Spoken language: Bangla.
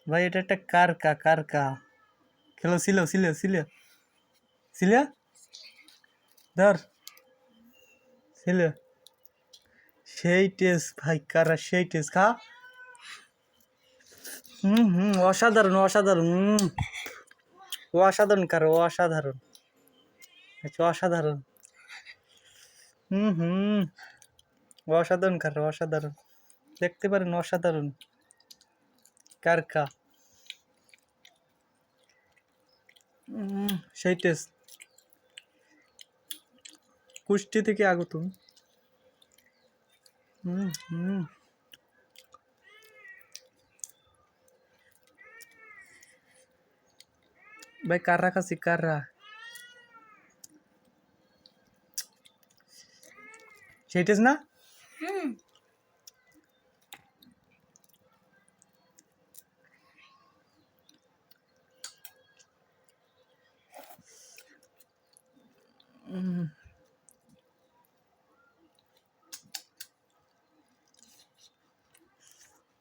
ভাই এটা একটা কারকা খেলো ছিল ধর ছিল সেই টেস্ট ভাই কারা সেই টেস্ট খা অসাধারণ অসাধারণ অসাধারণ কারো অসাধারণ অসাধারণ হুম অসাধারণ কারো অসাধারণ দেখতে পারেন অসাধারণ কারকা সেই টেস্ট কুষ্টি থেকে আগত হুম ভাই কাররা খাচ্ছি কাররা সেই টেস্ট না